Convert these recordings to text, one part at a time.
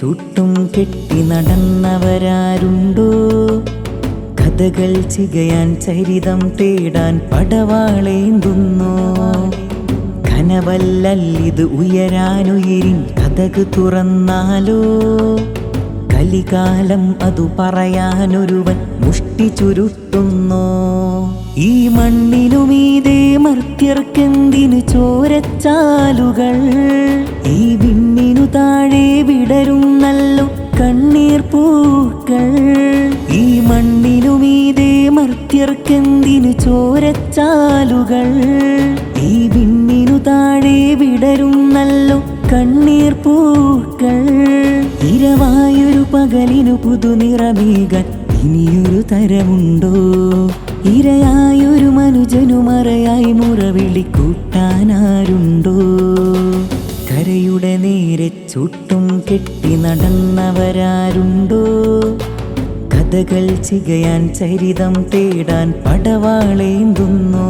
ചുട്ടും കെട്ടി നടന്നവരാരുണ്ടോ? കഥകൾ ചികയാൻ ചരിതം തേടാൻ പടവാളേന്തുന്നോ? കനവല്ലിത് ഉയരാനുയിരിൻ കഥക് തുറന്നാലോ? കലികാലം അതു പറയാനൊരുവൻ മുഷ്ടി ചുരുട്ടുന്നോ? ഈ മണ്ണിനുമീതേ മർത്യർക്കെന്തിനു ചോരച്ചാലുകൾ? ഈ വിണ്ണിനു താഴെ വിടരുന്നല്ലോ കണ്ണീർ പൂക്കൾ. ഈ മണ്ണിനുമീതേ മർത്യർക്കെന്തിനു ചോരച്ചാലുകൾ? ഈ വിണ്ണിനു താഴെ വിടരുന്നല്ലോ കണ്ണീർ പൂക്കൾ. ഇരവായൊരു പകലിനു പുതുനിറമേകാൻ ഇനിയൊരു തരമുണ്ടോ? ഇരയായൊരു മനുജനു മറയായി മുറവിളി കൂട്ടാനാരുണ്ടോ? കരയുടെ നേരെ ചുട്ടും കെട്ടി നടന്നവരാരുണ്ടോ? കഥകൾ ചികയാൻ ചരിതം തേടാൻ പടവാളേന്തുന്നോ?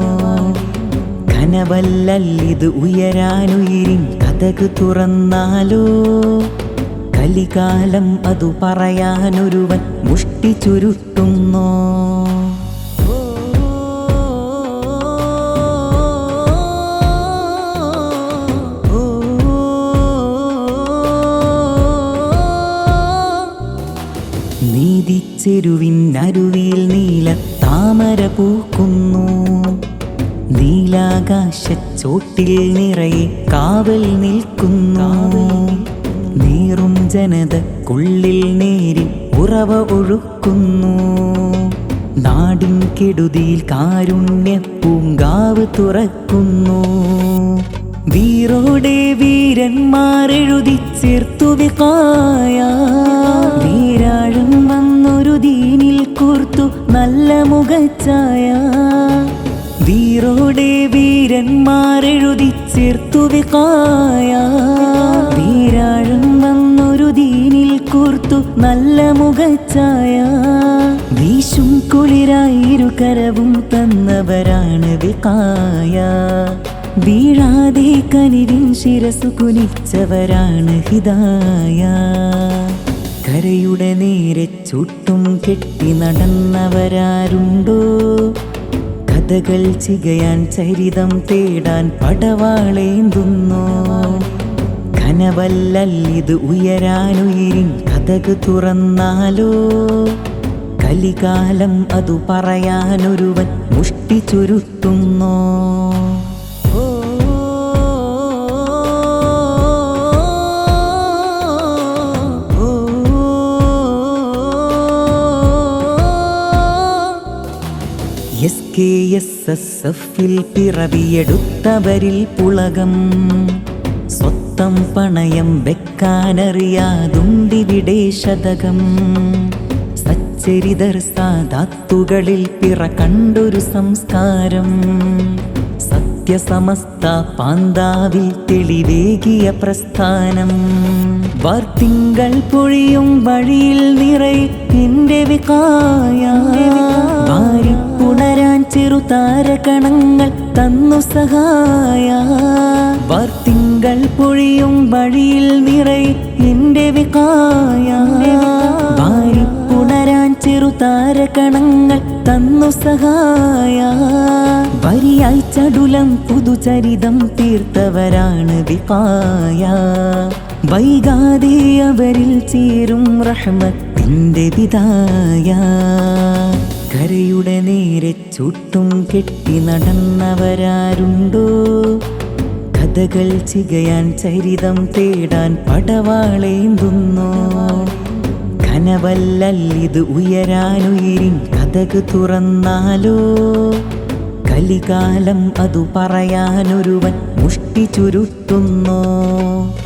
കനവല്ലിത് ഉയരാനുയിരിൻ കഥക് തുറന്നാലോ? കലികാലം അതു പറയാനൊരുവൻ മുഷ്ടി ചുരുട്ടുന്നോ? നീതിച്ചെരുവിനരുവിൽ നീല താമര പൂക്കുന്നു. നീലാകാശച്ചോട്ടിൽ നിറയെ കാവൽ നിൽക്കുന്നു. നീറും ജനതക്കുള്ളിൽ നേരിൽ ഉറവ ഒഴുക്കുന്നു. നാടിൻ കെടുതിയിൽ കാരുണ്യ പൂങ്കാവ് തുറക്കുന്നു. വീറോടെ വീരന്മാരെഴുതി ചേർത്തു വികായ. വീരാഴം വന്നൊരു ദീനിൽ കൂർത്തു നല്ല മുഖച്ഛായ. വീറോടെ വീരന്മാരെഴുതി ചേർത്തു വികായ. വീരാഴം വന്നൊരു ദീനിൽ കൂർത്തു നല്ല മുഖച്ഛായ. വീശും കുളിരായിരു കരവും തന്നവരാണ് വികായ. വീഴാതെ കനിവിൻ ശിരസു കുനിച്ചവരാണ് ഹിദായ. കരയുടെ നേരെ ചുട്ടും കെട്ടി നടന്നവരാരുണ്ടോ? കഥകൾ ചികയാൻ ചരിതം തേടാൻ പടവാളേന്തുന്നോ? കനവല്ലിത് ഉയരാനുയിരിൻ കഥക് തുറന്നാലോ? കലികാലം അതു പറയാനൊരുവൻ മുഷ്ടി ചുരുട്ടുന്നോ? SKSSFിൽ പിറവിയെടുത്തവരിൽ പുളകം. സ്വത്തം പണയം വെക്കാനറിയാതുണ്ടിവിടെ ശതകം. സച്ചരിതർ സാധാത്തുകളിൽ പിറ കണ്ടൊരു സംസ്കാരം. സത്യസമസ്ത പാന്താവിൽ തെളിവേകിയ പ്രസ്ഥാനം. വാർത്തിങ്കൾ പൊഴിയും വഴിയിൽ നിറയെ നിന്റെ വികായ. വാരിപ്പുണരാൻ ചെറുതാരകണങ്ങൾ തന്നു സഹായ. വാർത്തിങ്കൾ പൊഴിയും വഴിയിൽ നിറയെ നിന്റെ വികായ. വാരിപ്പുണരാൻ ചെറുതാരകണങ്ങൾ തന്നു സഹായ. വരിയായി ചടുലം പുതുചരിതം തീർത്തവരാണ് വികായ. വൈകാതെ അവരിൽ ചേരും റഹ്മത്തിന്റെ വിദായ. കരയുടെ നേരെ ചുട്ടും കെട്ടി നടന്നവരാരുണ്ടോ? കഥകൾ ചികയാൻ ചരിതം തേടാൻ പടവാളേന്തുന്നോ? കനവല്ലിത് ഉയരാനുയിരിൻ കഥക് തുറന്നാലോ? കലികാലം അതു പറയാനൊരുവൻ മുഷ്ടി ചുരുട്ടുന്നോ?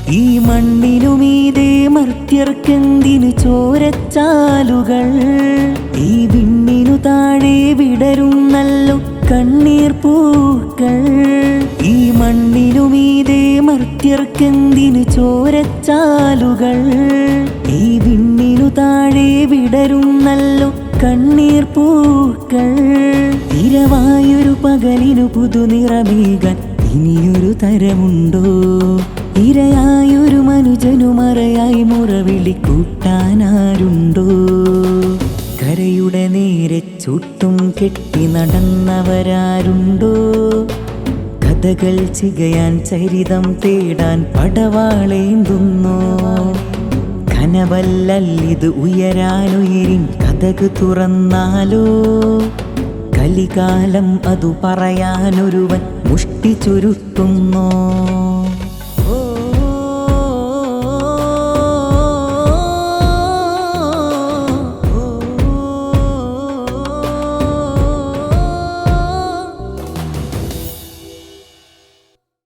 ഈ മണ്ണിനുമീതേ മർത്യർക്കെന്തിനു ചോരച്ചാലുകൾ? ഈ വിണ്ണിനു താഴെ വിടരുന്നല്ലോ കണ്ണീർ പൂക്കൾ. ഈ മണ്ണിനുമീതേ മർത്യർക്കെന്തിനു ചോരച്ചാലുകൾ? ഈ വിണ്ണിനു താഴെ വിടരുന്നല്ലോ കണ്ണീർ പൂക്കൾ. ഇരവായൊരു പകലിനു പുതുനിറമേകാൻ ഇനിയൊരു തരമുണ്ടോ? ഇരയായൊരു മനുജനു മറയായി മുറവിളി കൂട്ടാനാരുണ്ടോ? കരയുടെ നേരെ ചുട്ടും കെട്ടി നടന്നവരാരുണ്ടോ? കഥകൾ ചികയാൻ ചരിതം തേടാൻ പടവാളേന്തുന്നോ? കനവല്ലിത് ഉയരാനുയരിൻ കഥക് തുറന്നാലോ? കലികാലം അതു പറയാനൊരുവൻ മുഷ്ടി ചുരുട്ടുന്നോ?